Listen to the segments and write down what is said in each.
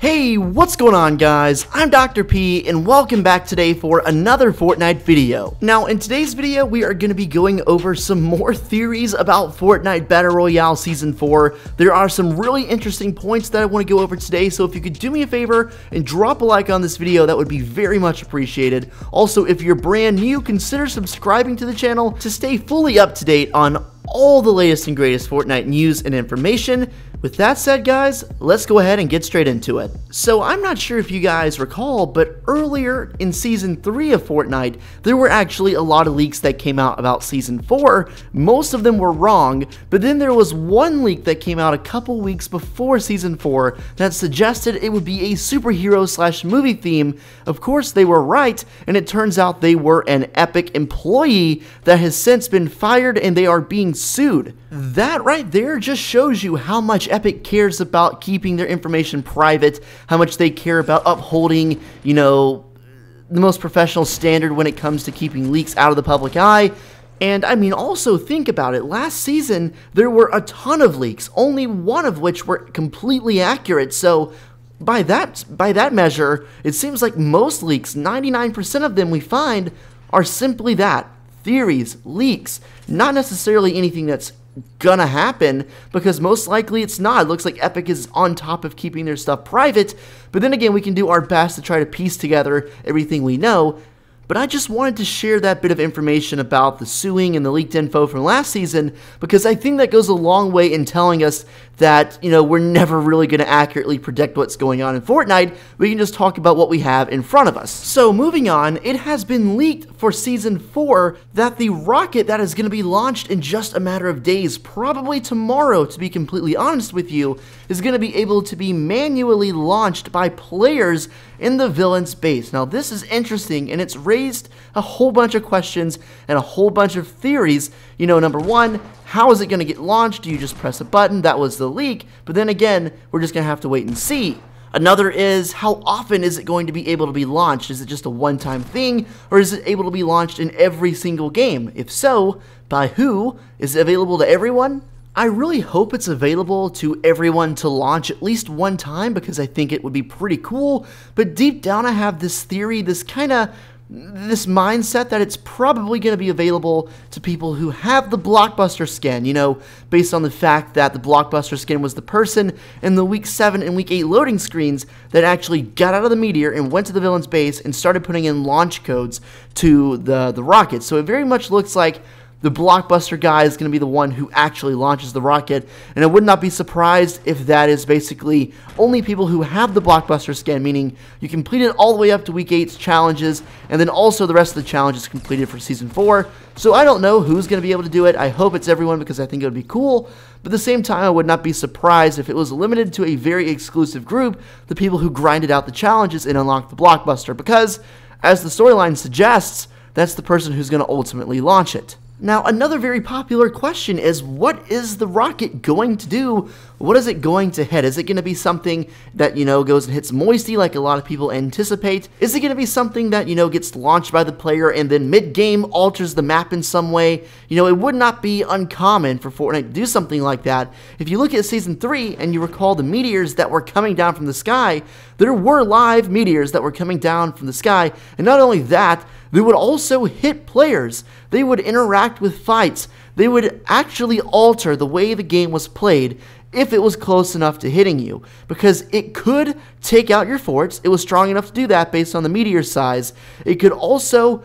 Hey, what's going on guys? I'm Dr. P and welcome back today for another Fortnite video. Now in today's video we are going to be going over some more theories about Fortnite Battle Royale Season 4. There are some really interesting points that I want to go over today, so if you could do me a favor and drop a like on this video, that would be very much appreciated. Also, if you're brand new, consider subscribing to the channel to stay fully up to date on all the latest and greatest Fortnite news and information. With that said guys, let's go ahead and get straight into it. So I'm not sure if you guys recall, but earlier in Season 3 of Fortnite, there were actually a lot of leaks that came out about Season 4. Most of them were wrong, but then there was one leak that came out a couple weeks before Season 4 that suggested it would be a superhero/movie theme. Of course they were right, and it turns out they were an Epic employee that has since been fired and they are being sued. That right there just shows you how much Epic cares about keeping their information private, how much they care about upholding, the most professional standard when it comes to keeping leaks out of the public eye. And I mean, also think about it. Last season, there were a ton of leaks, only one of which were completely accurate. So by that measure, it seems like most leaks, 99% of them we find, are simply that. Theories, leaks, not necessarily anything that's gonna happen, because most likely it's not. It looks like Epic is on top of keeping their stuff private, but then again, we can do our best to try to piece together everything we know. But I just wanted to share that bit of information about the suing and the leaked info from last season, because I think that goes a long way in telling us that, we're never really going to accurately predict what's going on in Fortnite. We can just talk about what we have in front of us. So moving on, it has been leaked for Season 4 that the rocket that is going to be launched in just a matter of days, probably tomorrow to be completely honest with you, is going to be able to be manually launched by players in the villain's base. Now this is interesting, and it's raised a whole bunch of questions and a whole bunch of theories. Number one, how is it going to get launched? Do you just press a button? That was the leak. But then again, we're just going to have to wait and see. Another is, how often is it going to be able to be launched? Is it just a one-time thing, or is it able to be launched in every single game? If so, by who? Is it available to everyone? I really hope it's available to everyone to launch at least one time, because I think it would be pretty cool. But deep down I have this theory, this mindset that it's probably going to be available to people who have the Blockbuster skin, based on the fact that the Blockbuster skin was the person in the Week 7 and Week 8 loading screens that actually got out of the meteor and went to the villain's base and started putting in launch codes to the rocket. So it very much looks like the Blockbuster guy is going to be the one who actually launches the rocket, and I would not be surprised if that is basically only people who have the Blockbuster skin, meaning you completed all the way up to Week 8's challenges, and then also the rest of the challenges completed for Season 4. So I don't know who's going to be able to do it. I hope it's everyone, because I think it would be cool, but at the same time I would not be surprised if it was limited to a very exclusive group, the people who grinded out the challenges and unlocked the Blockbuster, because as the storyline suggests, that's the person who's going to ultimately launch it. Now, another very popular question is, what is the rocket going to do? What is it going to hit? Is it going to be something that, goes and hits Moisty like a lot of people anticipate? Is it going to be something that, gets launched by the player and then mid-game alters the map in some way? It would not be uncommon for Fortnite to do something like that. If you look at Season 3 and you recall the meteors that were coming down from the sky, there were live meteors that were coming down from the sky, and not only that, they would also hit players. They would interact with fights. They would actually alter the way the game was played if it was close enough to hitting you, because it could take out your forts. It was strong enough to do that based on the meteor size. It could also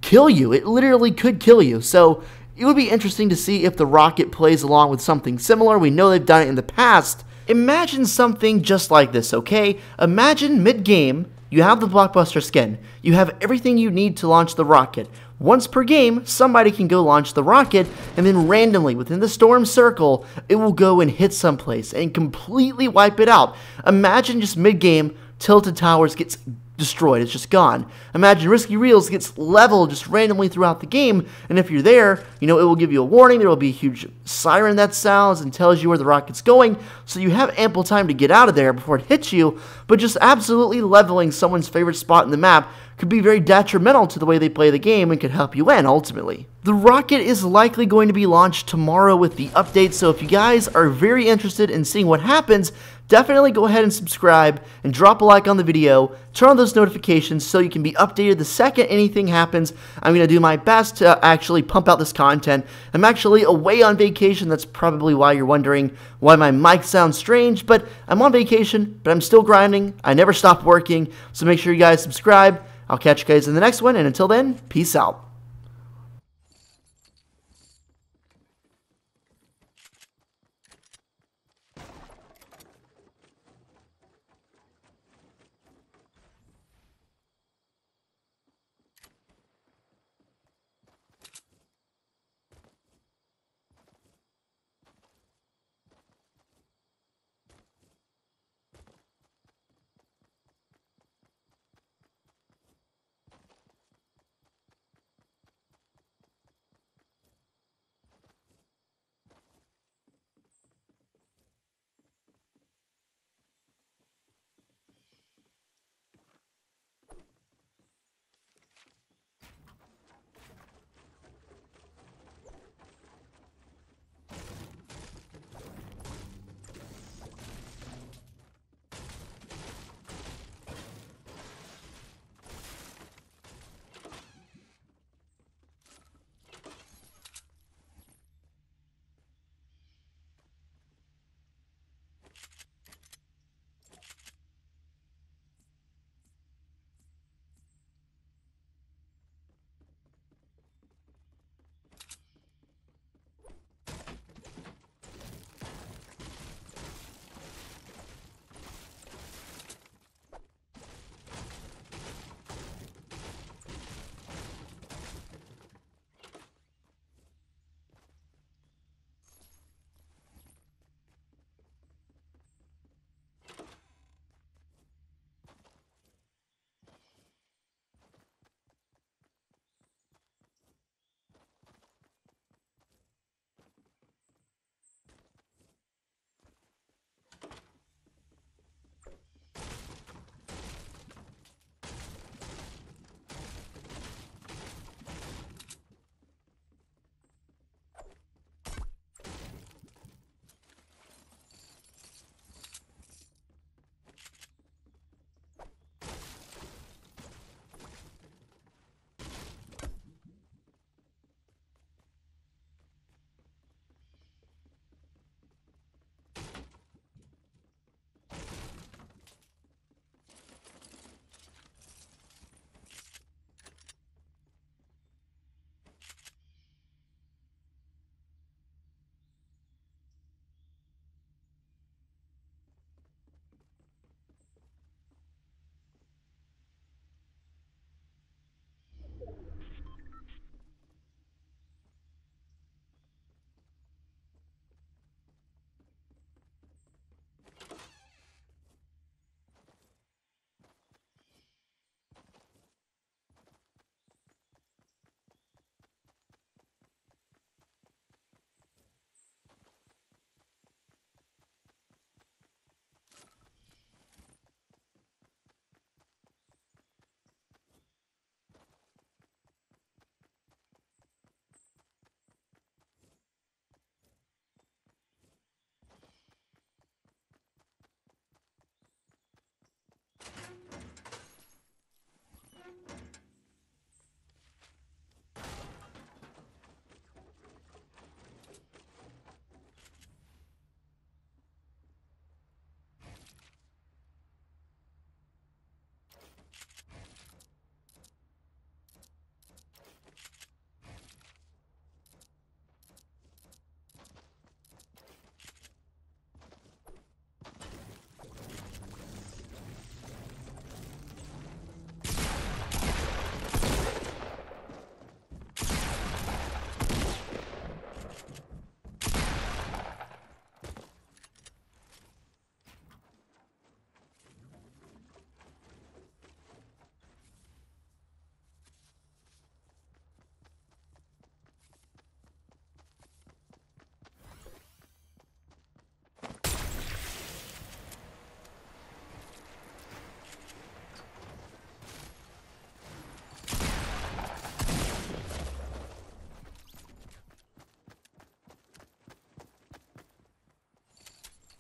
kill you. It literally could kill you. So it would be interesting to see if the rocket plays along with something similar. We know they've done it in the past. Imagine something just like this, okay? Imagine mid-game, you have the Blockbuster skin. You have everything you need to launch the rocket. Once per game, somebody can go launch the rocket, and then randomly, within the storm circle, it will go and hit someplace and completely wipe it out. Imagine just mid-game, Tilted Towers gets destroyed. It's just gone. Imagine Risky Reels gets leveled just randomly throughout the game, and if you're there, it will give you a warning. There will be a huge siren that sounds and tells you where the rocket's going, so you have ample time to get out of there before it hits you, but just absolutely leveling someone's favorite spot in the map could be very detrimental to the way they play the game and could help you win, ultimately. The rocket is likely going to be launched tomorrow with the update, so if you guys are very interested in seeing what happens, definitely go ahead and subscribe and drop a like on the video. Turn on those notifications so you can be updated the second anything happens. I'm going to do my best to actually pump out this content. I'm actually away on vacation. That's probably why you're wondering why my mic sounds strange, but I'm on vacation, but I'm still grinding. I never stop working, so make sure you guys subscribe. I'll catch you guys in the next one, and until then, peace out.